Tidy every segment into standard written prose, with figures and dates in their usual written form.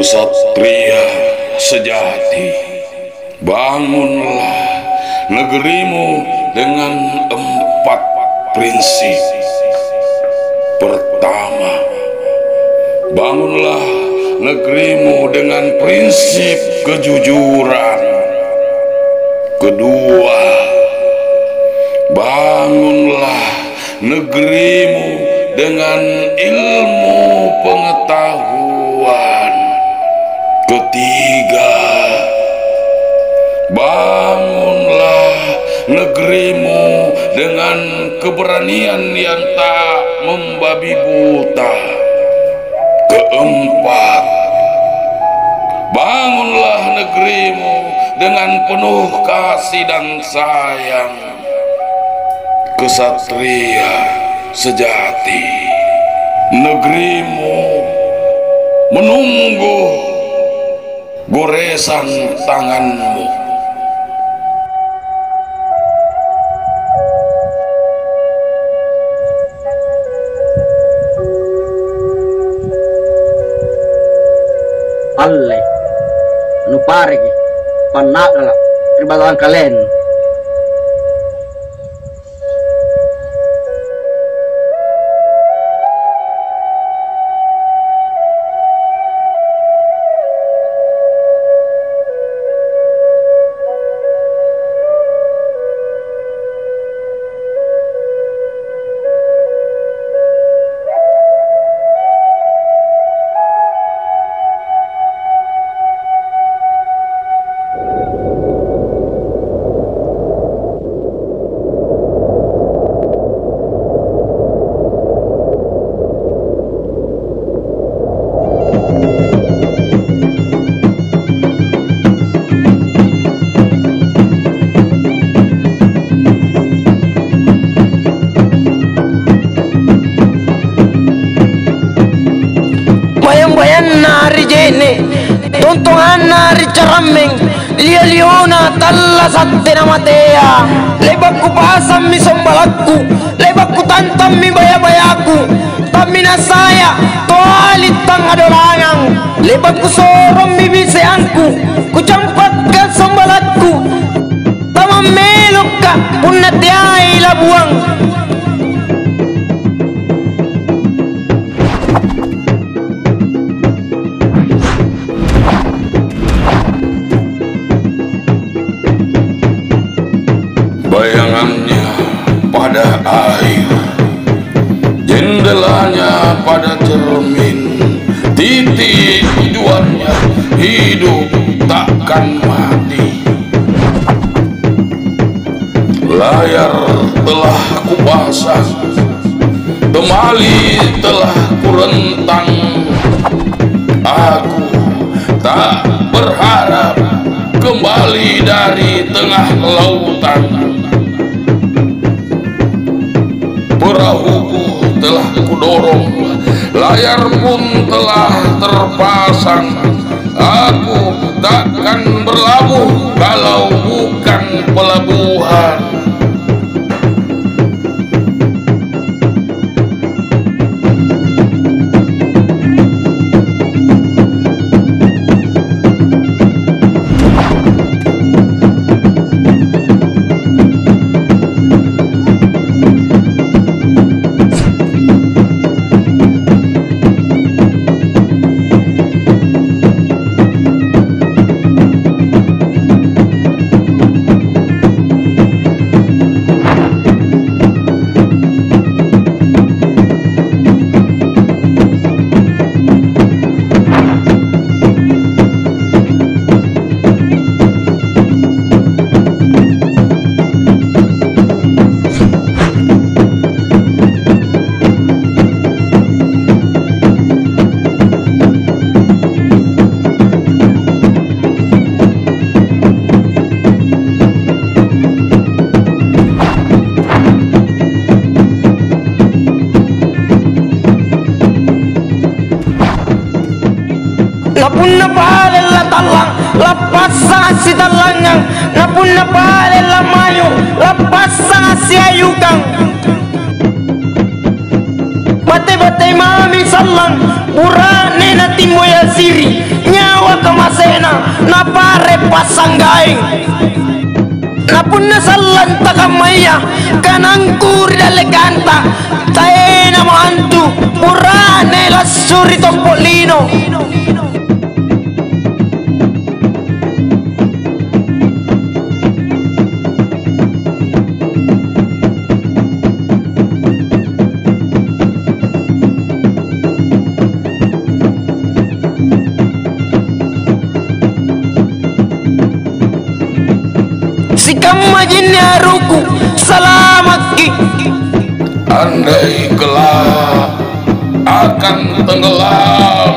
Kesatria sejati, bangunlah negerimu dengan 4 prinsip. Pertama, bangunlah negerimu dengan prinsip kejujuran. Kedua, bangunlah negerimu dengan ilmu pengetahuan. Ketiga, bangunlah negerimu dengan keberanian yang tak membabi buta. Keempat, bangunlah negerimu dengan penuh kasih dan sayang. Kesatria sejati, negerimu menunggu goresan tanganmu. Alle anu parigi panagala ribadawan kalen. Bayang-bayang nari jene, tontongan nari carameng, liona talla sattena matea, lebakku pasam mi sombalakku, lebakku tantam mi baya-bayaku, tamina saya toalit tang adolangang, lebakku sorong mi biseanku, ku campatkan sombalakku, tamam melukka punna tiai labuang. Bayangannya pada air, jendelanya pada cermin, titik tujuannya hidup takkan mati. Layar telah kupasang, temali telah kurentang. Aku tak berharap kembali dari tengah lautan. Perahuku telah kudorong, layar pun telah terpasang. Aku takkan berlabuh kalau bukan pelabuhan. Napunna palela talang, lapasa si talangang. Napunna palela mayo, lapasa si ayukang. Bate bate mami sallang purane na timoya siri nyawa kemasena na pare pasanggaing napun na sallan takamaya kanangkur dalekanta taena mantu purane la suri topolino majinnya ruku selamat ki andai kelak akan tenggelam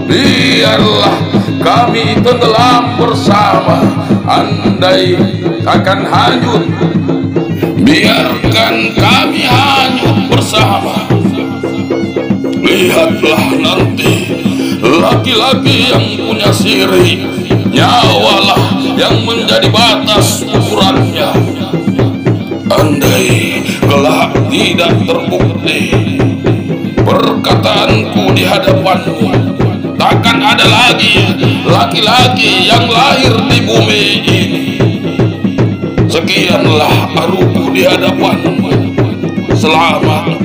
biarlah kami tenggelam bersama andai akan hanyut biarkan kami hanyut bersama lihatlah nanti laki-laki yang punya siri nyawalah yang menjadi batas ukurannya andai kelak tidak terbukti perkataanku di hadapanmu takkan ada lagi laki-laki yang lahir di bumi ini sekianlah aruku di hadapanmu selamat